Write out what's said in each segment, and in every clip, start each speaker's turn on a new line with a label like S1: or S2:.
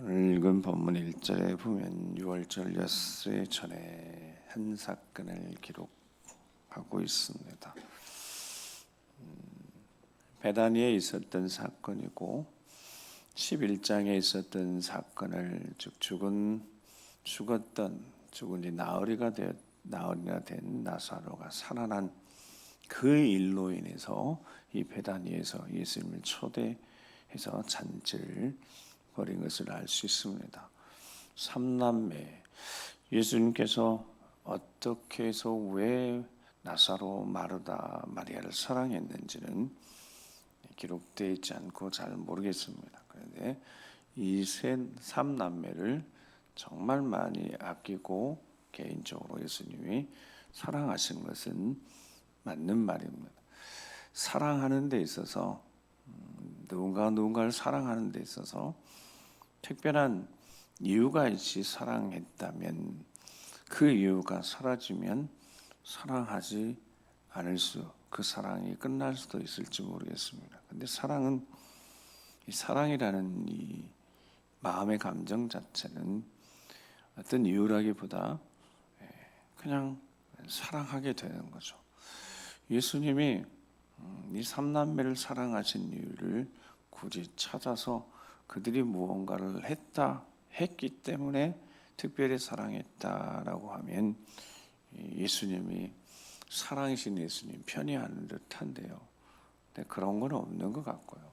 S1: 오늘 읽은 본문 1절에 보면 6월절 예수의 전에 한 사건을 기록하고 있습니다. 베다니에 있었던 사건이고 11장에 있었던 사건을 즉 죽었던 죽은지 나흘이나 된 나사로가 살아난 그 일로 인해서 이 베다니에서 예수님을 초대해서 잔치를 벌인 것을 알 수 있습니다. 삼남매, 예수님께서 어떻게 해서 왜 나사로, 마르다, 마리아를 사랑했는지는 기록되어 있지 않고 잘 모르겠습니다. 그런데 이 삼남매를 정말 많이 아끼고 개인적으로 예수님이 사랑하신 것은 맞는 말입니다. 사랑하는 데 있어서 누군가를 사랑하는 데 있어서 특별한 이유가 있이 사랑했다면 그 이유가 사라지면 사랑하지 않을 그 사랑이 끝날 수도 있을지 모르겠습니다. 근데 사랑은 이 사랑이라는 이 마음의 감정 자체는 어떤 이유라기보다 그냥 사랑하게 되는 거죠. 예수님이 이 삼남매를 사랑하신 이유를 굳이 찾아서 그들이 무언가를 했기 때문에 특별히 사랑했다라고 하면 예수님이 사랑이신 예수님 편이하는 듯한데요. 근데 그런 건 없는 것 같고요.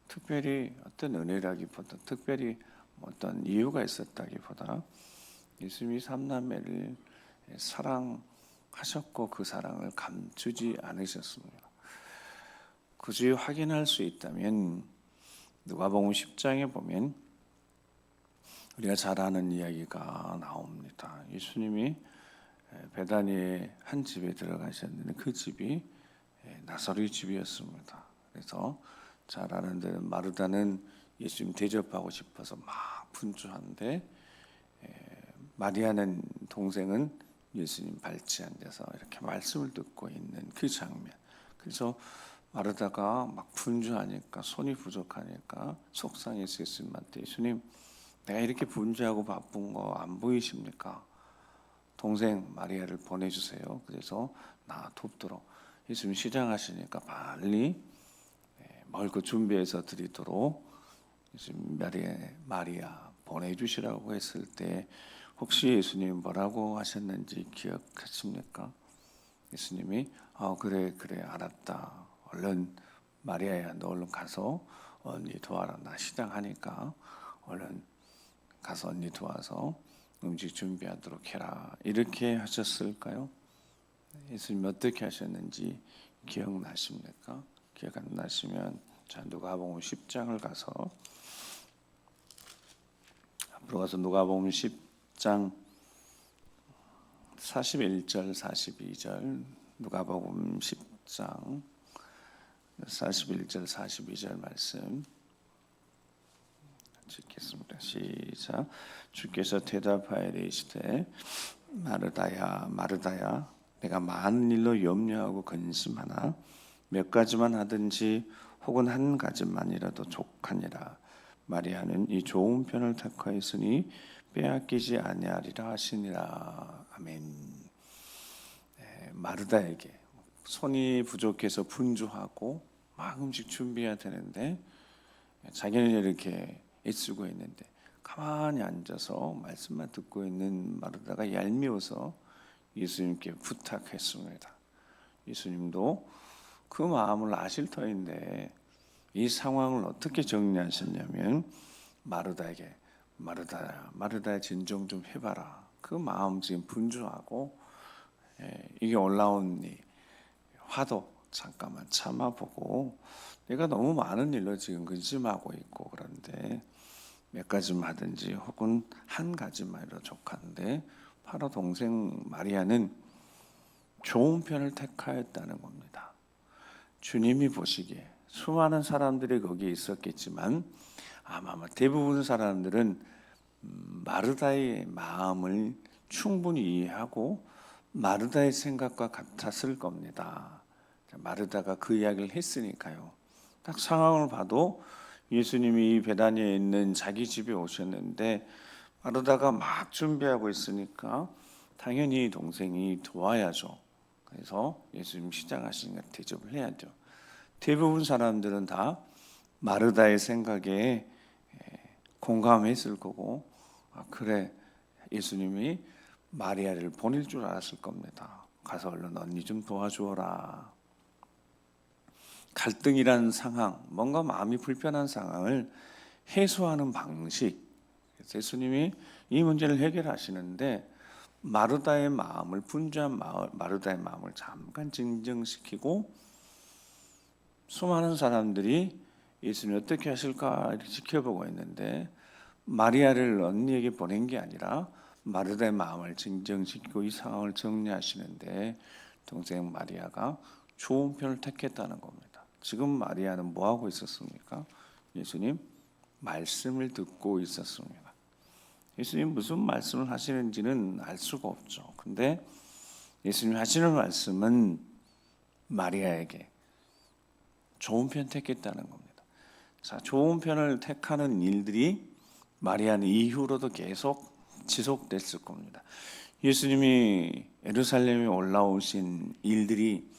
S1: 특별히 어떤 은혜라기보다 특별히 어떤 이유가 있었다기보다 예수님이 삼남매를 사랑하셨고 그 사랑을 감추지 않으셨습니다. 굳이 확인할 수 있다면 누가복음 10장에 보면 우리가 잘 아는 이야기가 나옵니다. 예수님이 베다니의 한 집에 들어가셨는데 그 집이 나사로의 집이었습니다. 그래서 잘 아는 대로 마르다는 예수님 대접하고 싶어서 막 분주한데 마리아는 동생은 예수님 발치한 데서 이렇게 말씀을 듣고 있는 그 장면. 그래서 마르다가 막 분주하니까 손이 부족하니까 속상해서 예수님한테 예수님 내가 이렇게 분주하고 바쁜 거 안 보이십니까? 동생 마리아를 보내주세요. 그래서 나 돕도록 예수님 시장하시니까 빨리 먹을 거 준비해서 드리도록 예수님 마리아 보내주시라고 했을 때 혹시 예수님 뭐라고 하셨는지 기억하십니까? 예수님이 그래 알았다. 얼른 마리아야 너 얼른 가서 언니 도와라. 나 시장하니까 얼른 가서 언니 도와서 음식 준비하도록 해라. 이렇게 하셨을까요? 예수님 어떻게 하셨는지 기억나십니까? 기억 안 나시면 자 누가복음 10장을 가서 앞으로 가서 누가복음 10장 41절 42절 누가복음 10장 41절 42절 말씀 읽겠습니다. 시작. 주께서 대답하여 이르시되 마르다야 마르다야 내가 많은 일로 염려하고 근심하나 몇 가지만 하든지 혹은 한 가지만이라도 족하니라. 마리아는 이 좋은 편을 택하였으니 빼앗기지 아니하리라 하시니라. 아멘. 마르다에게 손이 부족해서 분주하고 막 음식 준비해야 되는데 자기는 이렇게 애쓰고 있는데 가만히 앉아서 말씀만 듣고 있는 마르다가 얄미워서 예수님께 부탁했습니다. 예수님도 그 마음을 아실 터인데 이 상황을 어떻게 정리하셨냐면 마르다에게 마르다야 진정 좀 해봐라. 그 마음 지금 분주하고 이게 올라온 이 화도 잠깐만 참아보고 내가 너무 많은 일로 지금 근심하고 있고 그런데 몇 가지만 하든지 혹은 한 가지만이라도 족한데 바로 동생 마리아는 좋은 편을 택하였다는 겁니다. 주님이 보시기에 수많은 사람들이 거기에 있었겠지만 아마 대부분 사람들은 마르다의 마음을 충분히 이해하고 마르다의 생각과 같았을 겁니다. 마르다가 그 이야기를 했으니까요. 딱 상황을 봐도 예수님이 이 베다니에 있는 자기 집에 오셨는데 마르다가 막 준비하고 있으니까 당연히 동생이 도와야죠. 그래서 예수님 시작하시니까 대접을 해야죠. 대부분 사람들은 다 마르다의 생각에 공감했을 거고, 아, 그래, 예수님이 마리아를 보낼 줄 알았을 겁니다. 가서 얼른 언니 좀 도와주어라. 갈등이란 상황, 뭔가 마음이 불편한 상황을 해소하는 방식. 그래서 예수님이 이 문제를 해결하시는데 마르다의 마음을, 분주한 마르다의 마음을 잠깐 진정시키고, 수많은 사람들이 예수님이 어떻게 하실까 이렇게 지켜보고 있는데 마리아를 언니에게 보낸 게 아니라 마르다의 마음을 진정시키고 이 상황을 정리하시는데 동생 마리아가 좋은 편을 택했다는 겁니다. 지금 마리아는 뭐 하고 있었습니까? 예수님 말씀을 듣고 있었습니다. 예수님 무슨 말씀을 하시는지는 알 수가 없죠. 근데 예수님 하시는 말씀은 마리아에게 좋은 편 택했다는 겁니다. 자, 좋은 편을 택하는 일들이 마리아는 이후로도 계속 지속됐을 겁니다. 예수님이 예루살렘에 올라오신 일들이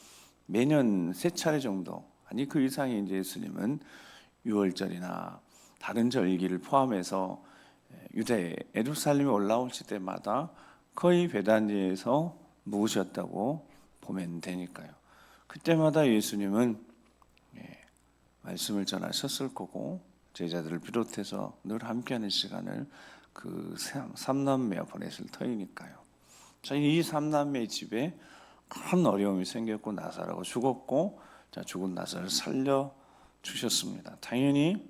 S1: 매년 3차례 정도, 아니 그 이상의 이제 예수님은 유월절이나 다른 절기를 포함해서 유대 예루살렘에 올라오실 때마다 거의 베다니에서 묵으셨다고 보면 되니까요. 그때마다 예수님은 말씀을 전하셨을 거고 제자들을 비롯해서 늘 함께하는 시간을 그 삼남매와 보냈을 터이니까요. 자, 이 삼남매 집에 큰 어려움이 생겼고 나사로가 죽었고, 자, 죽은 나사로를 살려 주셨습니다. 당연히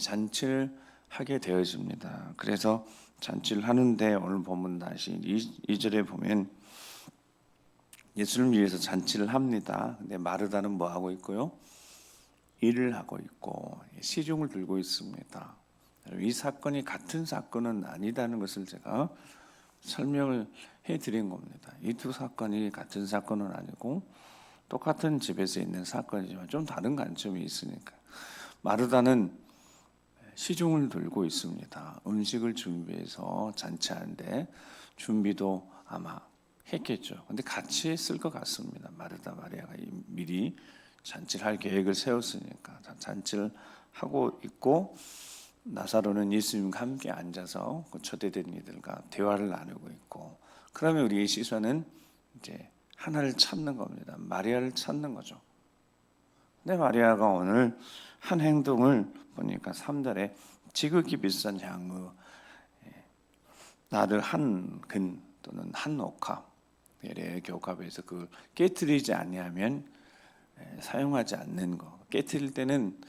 S1: 잔치를 하게 되어집니다. 그래서 잔치를 하는데 오늘 본문 다시 2절에 보면 예수를 위해서 잔치를 합니다. 근데 마르다는 뭐 하고 있고요? 일을 하고 있고 시중을 들고 있습니다. 이 사건이 같은 사건은 아니다는 것을 제가 설명을 해드린 겁니다. 이 두 사건이 같은 사건은 아니고 똑같은 집에서 있는 사건이지만 좀 다른 관점이 있으니까. 마르다는 시중을 들고 있습니다. 음식을 준비해서 잔치하는데 준비도 아마 했겠죠. 근데 같이 했을 것 같습니다. 마리아가 미리 잔치를 할 계획을 세웠으니까 잔치를 하고 있고, 나사로는 예수님과 함께 앉아서 그 초대된 이들과 대화를 나누고 있고, 그러면 우리의 시선은 이제 하나를 찾는 겁니다. 마리아를 찾는 거죠. 근데 마리아가 오늘 한 행동을 보니까 3절에 지극히 비싼 향유 나를 한 근 또는 한 옥합, 예래 교갑에서 그 깨트리지 아니하면 사용하지 않는 거. 깨트릴 때는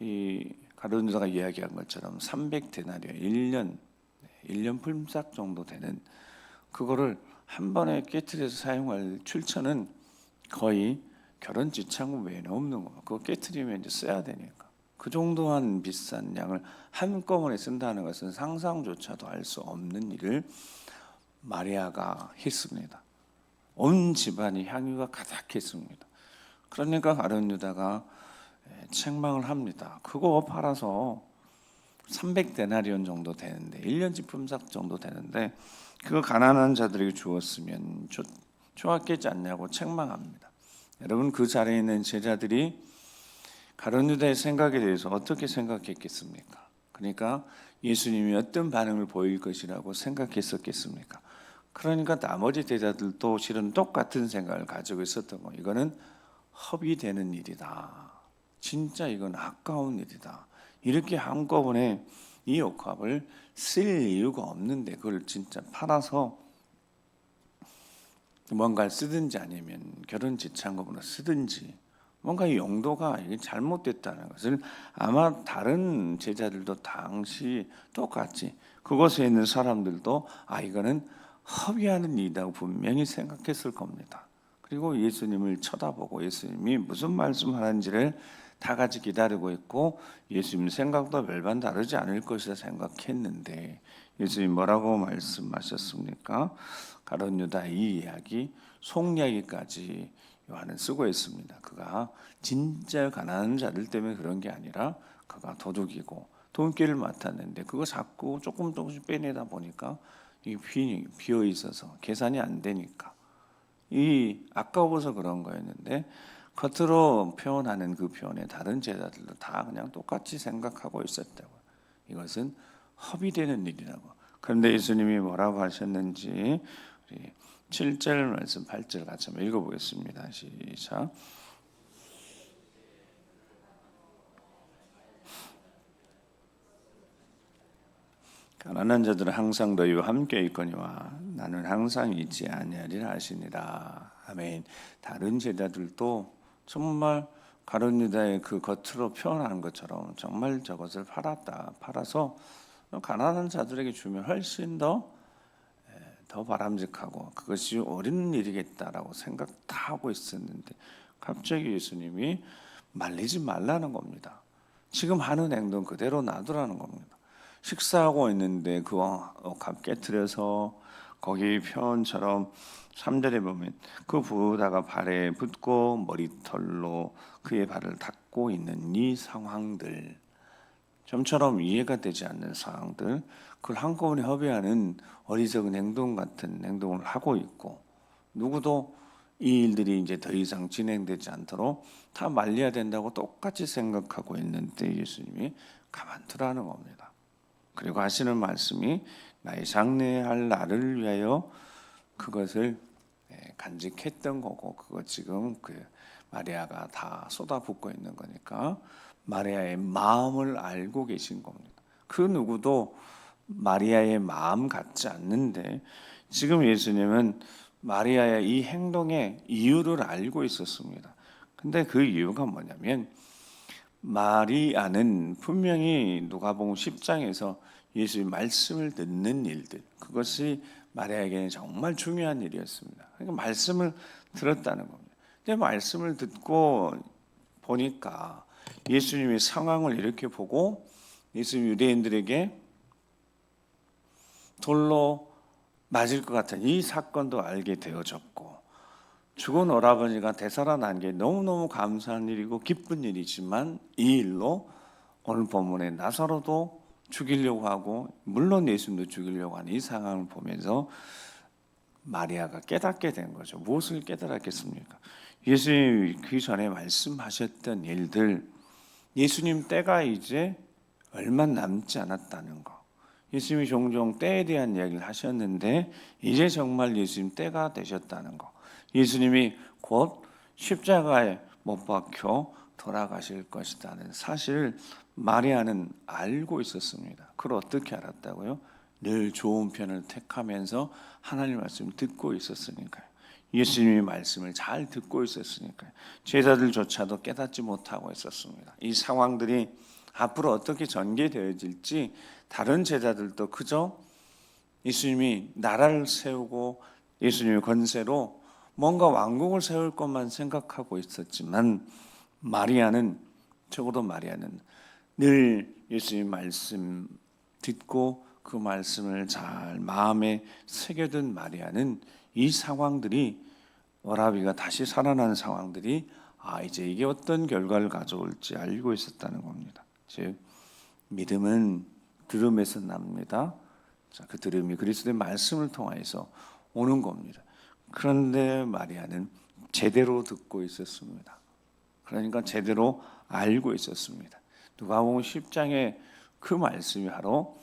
S1: 이 가룟유다가 이야기한 것처럼 300데나리온 1년 품삯 정도 되는 그거를 한 번에 깨트려서 사용할 출처는 거의 결혼 지창금 외에는 없는 거. 그거 깨트리면 이제 써야 되니까. 그 정도한 비싼 양을 한꺼번에 쓴다는 것은 상상조차도 할 수 없는 일을 마리아가 했습니다. 온 집안이 향유가 가득했습니다. 그러니까 가룟유다가 책망을 합니다. 그거 팔아서 300데나리온 정도 되는데 1년치 품삯 정도 되는데 그거 가난한 자들에게 주었으면 좋았겠지 않냐고 책망합니다. 여러분, 그 자리에 있는 제자들이 가룟유다의 생각에 대해서 어떻게 생각했겠습니까? 그러니까 예수님이 어떤 반응을 보일 것이라고 생각했었겠습니까? 그러니까 나머지 제자들도 실은 똑같은 생각을 가지고 있었던 거. 이거는 허비되는 일이다. 진짜 이건 아까운 일이다. 이렇게 한꺼번에 이 옥합을 쓸 이유가 없는데 그걸 진짜 팔아서 뭔가를 쓰든지 아니면 결혼 지창금으로 쓰든지 뭔가 이 용도가 이게 잘못됐다는 것을 아마 다른 제자들도 당시 똑같이 그곳에 있는 사람들도 이거는 허비하는 일이라고 분명히 생각했을 겁니다. 그리고 예수님을 쳐다보고 예수님이 무슨 말씀하는지를 다 같이 기다리고 있고 예수님 생각도 별반 다르지 않을 것이라 생각했는데 예수님 뭐라고 말씀하셨습니까? 가룟유다 이 이야기 속이야기까지 요한은 쓰고 있습니다. 그가 진짜 가난한 자들 때문에 그런 게 아니라 그가 도둑이고 돈기를 맡았는데 그거 자꾸 조금씩 빼내다 보니까 이 비어 있어서 계산이 안 되니까 이 아까워서 그런 거였는데 겉으로 표현하는 그 표현에 다른 제자들도 다 그냥 똑같이 생각하고 있었다고. 이것은 허비되는 일이라고. 그런데 예수님이 뭐라고 하셨는지 우리 7절 말씀 8절 같이 한번 읽어보겠습니다. 시작. 가난한 자들은 항상 너희와 함께 있거니와 나는 항상 있지 아니하리라 하시니라. 아멘. 다른 제자들도 정말 가룟 유다의 그 겉으로 표현하는 것처럼 정말 저것을 팔아서 가난한 자들에게 주면 훨씬 더 바람직하고 그것이 옳은 일이겠다라고 생각 다 하고 있었는데 갑자기 예수님이 말리지 말라는 겁니다. 지금 하는 행동 그대로 놔두라는 겁니다. 식사하고 있는데 그 값 깨트려서 거기 표현처럼 3절에 보면 그 부다가 발에 붙고 머리털로 그의 발을 닦고 있는 이 상황들, 좀처럼 이해가 되지 않는 상황들, 그걸 한꺼번에 허비하는 어리석은 행동 같은 행동을 하고 있고, 누구도 이 일들이 이제 더 이상 진행되지 않도록 다 말려야 된다고 똑같이 생각하고 있는데 예수님이 가만두라는 겁니다. 그리고 하시는 말씀이 나의 장래할 날을 위하여 그것을 간직했던 거고, 그거 지금 그 마리아가 다 쏟아붓고 있는 거니까 마리아의 마음을 알고 계신 겁니다. 그 누구도 마리아의 마음 같지 않는데 지금 예수님은 마리아의 이 행동의 이유를 알고 있었습니다. 근데 그 이유가 뭐냐면 마리아는 분명히 누가복음 10장에서 예수의 말씀을 듣는 일들, 그것이 마리아에게는 정말 중요한 일이었습니다. 그러니까 말씀을 들었다는 겁니다. 근데 말씀을 듣고 보니까 예수님의 상황을 이렇게 보고 예수님 유대인들에게 돌로 맞을 것 같은 이 사건도 알게 되어졌고, 죽은 오라버니가 되살아난 게 너무너무 감사한 일이고 기쁜 일이지만 이 일로 오늘 본문에 나사로도 죽이려고 하고 물론 예수님도 죽이려고 하는 이 상황을 보면서 마리아가 깨닫게 된 거죠. 무엇을 깨달았겠습니까? 예수님이 그 전에 말씀하셨던 일들, 예수님 때가 이제 얼마 남지 않았다는 거. 예수님이 종종 때에 대한 이야기를 하셨는데 이제 정말 예수님 때가 되셨다는 거. 예수님이 곧 십자가에 못 박혀 돌아가실 것이라는 사실을 마리아는 알고 있었습니다. 그걸 어떻게 알았다고요? 늘 좋은 편을 택하면서 하나님 말씀을 듣고 있었으니까요. 예수님의 말씀을 잘 듣고 있었으니까요. 제자들조차도 깨닫지 못하고 있었습니다. 이 상황들이 앞으로 어떻게 전개되어질지 다른 제자들도 그저 예수님이 나라를 세우고 예수님의 권세로 뭔가 왕국을 세울 것만 생각하고 있었지만 적어도 마리아는 늘 예수님 말씀 듣고 그 말씀을 잘 마음에 새겨둔 마리아는 이 상황들이 오라비가 다시 살아난 상황들이 이제 이게 어떤 결과를 가져올지 알고 있었다는 겁니다. 즉 믿음은 들음에서 납니다. 자, 그 들음이 그리스도의 말씀을 통해서 오는 겁니다. 그런데 마리아는 제대로 듣고 있었습니다. 그러니까 제대로 알고 있었습니다. 누가복음 10장에 그 말씀이 바로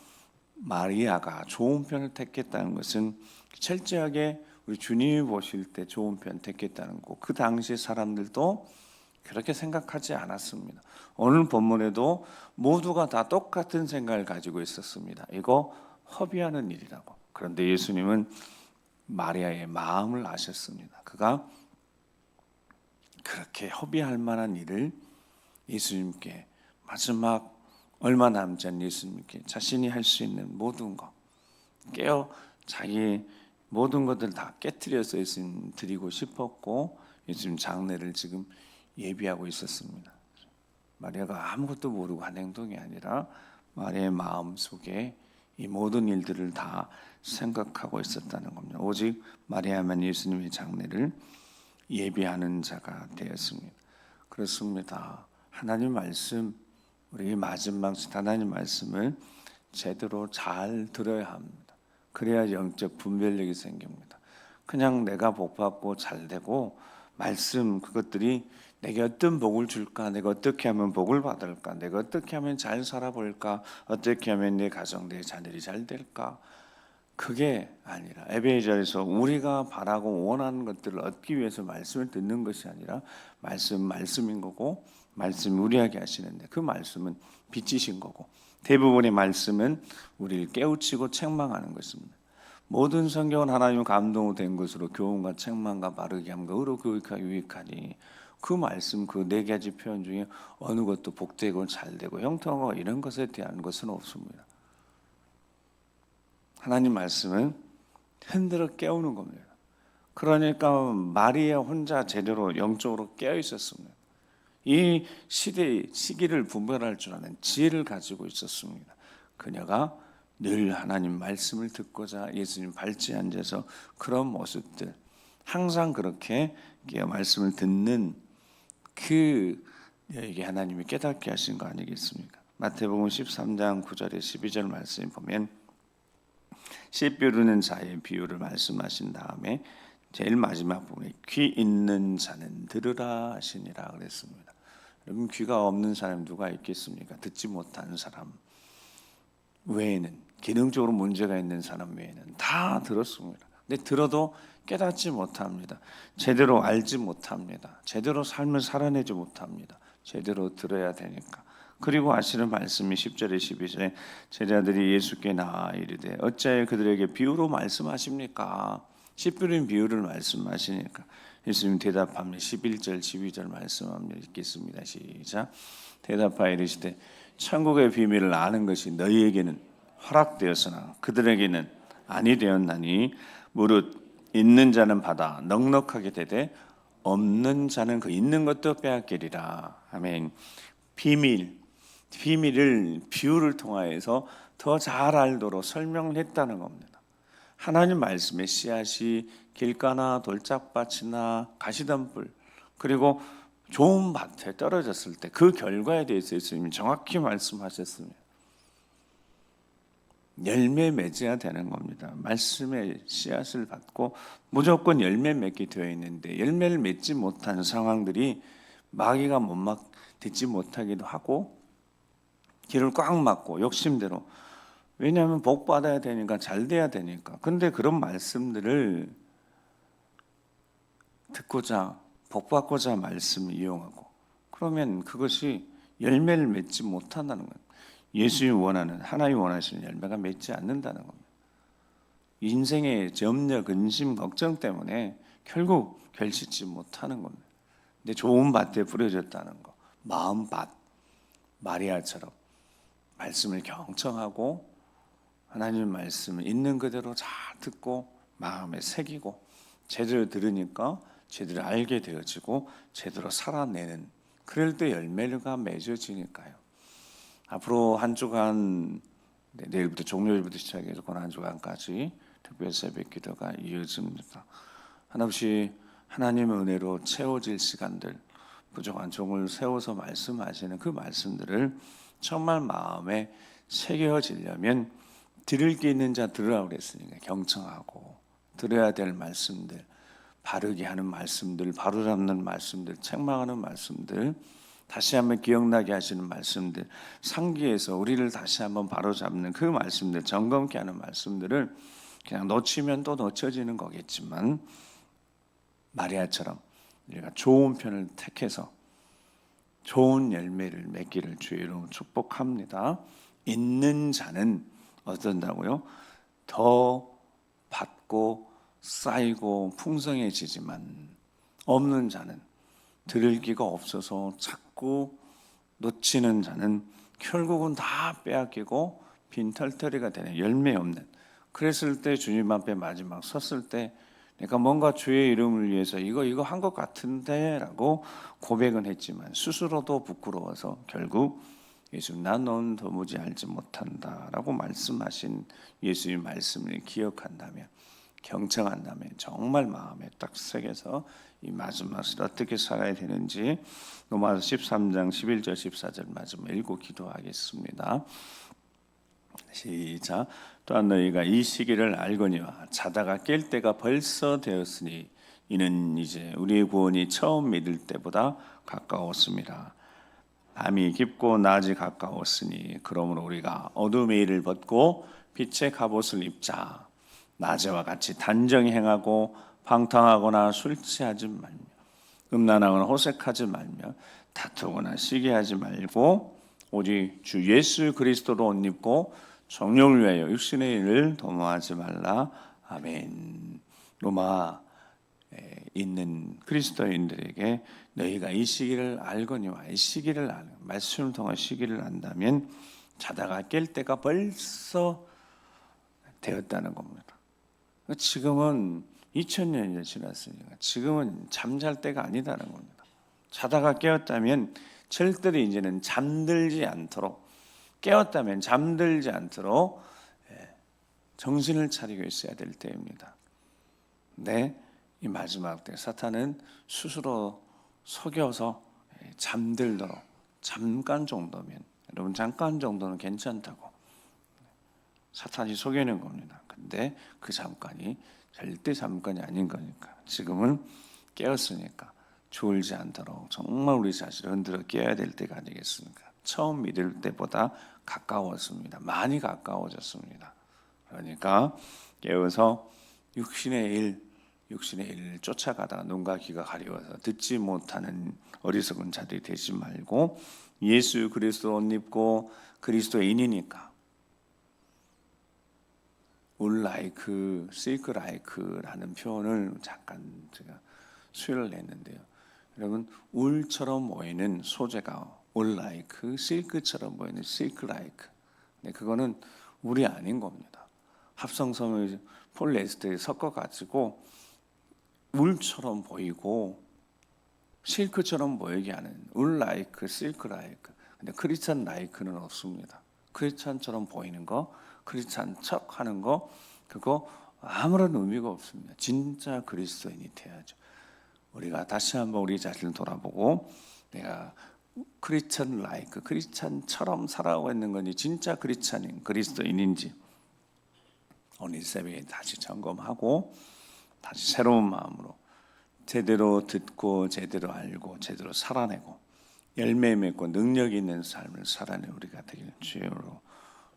S1: 마리아가 좋은 편을 택했다는 것은 철저하게 우리 주님이 보실 때 좋은 편 택했다는 거. 그 당시 사람들도 그렇게 생각하지 않았습니다. 오늘 본문에도 모두가 다 똑같은 생각을 가지고 있었습니다. 이거 허비하는 일이라고. 그런데 예수님은 마리아의 마음을 아셨습니다. 그가 그렇게 허비할 만한 일을 예수님께 마지막 얼마 남지 않은 예수님께 자신이 할 수 있는 모든 것 자기 모든 것들 다 깨트려서 예수님 드리고 싶었고 예수님 장례를 지금 예비하고 있었습니다. 마리아가 아무것도 모르고 한 행동이 아니라 마리아의 마음속에 이 모든 일들을 다 생각하고 있었다는 겁니다. 오직 마리아만 예수님의 장례를 예비하는 자가 되었습니다. 그렇습니다. 하나님 말씀 우리 마지막 하나님 말씀을 제대로 잘 들어야 합니다. 그래야 영적 분별력이 생깁니다. 그냥 내가 복받고 잘되고 말씀 그것들이 내게 어떤 복을 줄까, 내가 어떻게 하면 복을 받을까, 내가 어떻게 하면 잘 살아볼까, 어떻게 하면 내 가정, 내 자녀들이 잘 될까, 그게 아니라 에베네절에서 우리가 바라고 원하는 것들을 얻기 위해서 말씀을 듣는 것이 아니라 말씀인 거고, 말씀 우리에게 하시는데 그 말씀은 빛이신 거고, 대부분의 말씀은 우리를 깨우치고 책망하는 것입니다. 모든 성경은 하나님 감동된 것으로 교훈과 책망과 바르게 함과 의로 교육하여 유익하니, 그 말씀 그 네 가지 표현 중에 어느 것도 복되고 잘되고 형통하고 이런 것에 대한 것은 없습니다. 하나님 말씀은 흔들어 깨우는 겁니다. 그러니까 마리아 혼자 제대로 영적으로 깨어 있었습니다. 이 시기를 분별할 줄 아는 지혜를 가지고 있었습니다. 그녀가 늘 하나님 말씀을 듣고자 예수님 발치에 앉아서 그런 모습들, 항상 그렇게 말씀을 듣는 그 여에게 하나님이 깨닫게 하신 거 아니겠습니까? 마태복음 13장 9절에 12절 말씀을 보면 씨 벼르는 자의 비유를 말씀하신 다음에 제일 마지막 부분에 귀 있는 자는 들으라 하시니라 그랬습니다. 여러분, 귀가 없는 사람 누가 있겠습니까? 듣지 못하는 사람 외에는, 기능적으로 문제가 있는 사람 외에는 다 들었습니다. 근데 들어도 깨닫지 못합니다. 제대로 알지 못합니다. 제대로 삶을 살아내지 못합니다. 제대로 들어야 되니까. 그리고 하시는 말씀이 10절에 12절에 제자들이 예수께 나와 이르되 어찌하여 그들에게 비유로 말씀하십니까? 씨 뿌린 비유를 말씀하시니까 예수님 대답합니다. 11절 12절 말씀합니다. 읽겠습니다. 시작. 대답하여 이르시되 천국의 비밀을 아는 것이 너희에게는 허락되었으나 그들에게는 아니 되었나니 무릇 있는 자는 받아 넉넉하게 되되 없는 자는 그 있는 것도 빼앗기리라. 아멘. 비밀을 비유를 통하여서 더 잘 알도록 설명을 했다는 겁니다. 하나님 말씀의 씨앗이 길가나 돌짝밭이나 가시덤불 그리고 좋은 밭에 떨어졌을 때 그 결과에 대해서 예수님이 정확히 말씀하셨습니다. 열매 맺어야 되는 겁니다. 말씀의 씨앗을 받고 무조건 열매 맺게 되어 있는데 열매를 맺지 못한 상황들이 마귀가 듣지 못하기도 하고 길을 꽉 막고 욕심대로, 왜냐하면 복 받아야 되니까 잘 돼야 되니까. 근데 그런 말씀들을 듣고자 복 받고자 말씀을 이용하고 그러면 그것이 열매를 맺지 못한다는 거예요. 예수님이 원하는, 하나님이 원하시는 열매가 맺지 않는다는 겁니다. 인생의 염려, 근심, 걱정 때문에 결국 결실치 못하는 겁니다. 근데 좋은 밭에 뿌려졌다는 거, 마음밭, 마리아처럼 말씀을 경청하고 하나님의 말씀을 있는 그대로 잘 듣고 마음에 새기고 제대로 들으니까 제대로 알게 되어지고 제대로 살아내는, 그럴 때 열매가 맺어지니까요. 앞으로 한 주간, 내일부터 종료일부터 시작해서 오늘 한 주간까지 특별 새벽 기도가 이어집니다. 하나씩 하나님의 은혜로 채워질 시간들, 부족한 종을 세워서 말씀하시는 그 말씀들을 정말 마음에 새겨지려면 들을 게 있는 자 들으라고 그랬으니까 경청하고 들어야 될 말씀들, 바르게 하는 말씀들, 바로잡는 말씀들, 책망하는 말씀들, 다시 한번 기억나게 하시는 말씀들, 상기해서 우리를 다시 한번 바로잡는 그 말씀들, 점검케 하는 말씀들을 그냥 놓치면 또 놓쳐지는 거겠지만 마리아처럼 우리가 좋은 편을 택해서 좋은 열매를 맺기를 주의 이름으로 축복합니다. 있는 자는 어떤다고요? 더 받고 쌓이고 풍성해지지만 없는 자는 들을 기가 없어서 자꾸 놓치는 자는 결국은 다 빼앗기고 빈털터리가 되는, 열매 없는. 그랬을 때 주님 앞에 마지막 섰을 때 내가 뭔가 주의 이름을 위해서 이거 한 것 같은데 라고 고백은 했지만 스스로도 부끄러워서 결국 예수님, 난 넌 도무지 알지 못한다 라고 말씀하신 예수의 말씀을 기억한다면 경청한다면 정말 마음에 딱 새겨서 이 마지막 시를 어떻게 살아야 되는지 로마서 13장 11절 14절 말씀 읽고 기도하겠습니다. 시작. 또한 너희가 이 시기를 알거니와 자다가 깰 때가 벌써 되었으니 이는 이제 우리의 구원이 처음 믿을 때보다 가까웠습니다. 밤이 깊고 낮이 가까웠으니 그러므로 우리가 어둠의 일을 벗고 빛의 갑옷을 입자. 낮에와 같이 단정히 행하고 방탕하거나 술 취하지 말며 음란하거나 호색하지 말며 다투거나 시기하지 말고 오직 주 예수 그리스도로 옷 입고 성령을 위하여 육신의 일을 도모하지 말라. 아멘. 로마에 있는 그리스도인들에게 너희가 이 시기를 알거니와 이 시기를 말씀을 통한 시기를 안다면 자다가 깰 때가 벌써 되었다는 겁니다. 지금은 2000년이 지났으니까 지금은 잠잘 때가 아니다는 겁니다. 자다가 깨었다면 절대로 이제는 잠들지 않도록, 깨었다면 잠들지 않도록 정신을 차리고 있어야 될 때입니다. 근데 이 마지막 때 사탄은 스스로 속여서 잠들도록, 잠깐 정도면, 여러분 잠깐 정도는 괜찮다고 사탄이 속여낸 겁니다. 근데 그 잠깐이 절대 잠깐이 아닌 거니까 지금은 깨었으니까 졸지 않도록 정말 우리 자신을 흔들어 깨야 될 때가 아니겠습니까? 처음 믿을 때보다 가까웠습니다. 많이 가까워졌습니다. 그러니까 깨어서 육신의 일을 쫓아가다가 눈과 귀가 가려워서 듣지 못하는 어리석은 자들이 되지 말고 예수 그리스도 옷 입고 그리스도인이니까 울 라이크, 실크 라이크라는 표현을 잠깐 제가 수혈을 했는데요. 여러분 울처럼 보이는 소재가 울 라이크, 실크처럼 보이는 실크 라이크. 근데 그거는 울이 아닌 겁니다. 합성섬을 폴리에스테를 섞어가지고 울처럼 보이고 실크처럼 보이게 하는 울 라이크, 실크 라이크. 근데 크리스찬 라이크는 없습니다. 크리스찬처럼 보이는 거, 크리스찬 척 하는 거, 그거 아무런 의미가 없습니다. 진짜 그리스도인이 돼야죠. 우리가 다시 한번 우리 자신을 돌아보고 내가 크리스찬 라이크, 크리스찬처럼 살아가고 있는 건지 진짜 크리스찬인 그리스도인인지 오늘 새벽에 다시 점검하고 다시 새로운 마음으로 제대로 듣고 제대로 알고 제대로 살아내고 열매 맺고 능력 있는 삶을 살아내 우리가 되길 주여로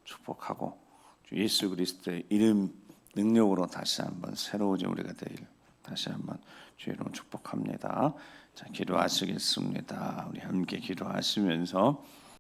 S1: 축복하고 주 예수 그리스도의 이름 능력으로 다시 한번 새로워진 우리가 되길 다시 한번 주여로 축복합니다. 자, 기도하시겠습니다. 우리 함께 기도하시면서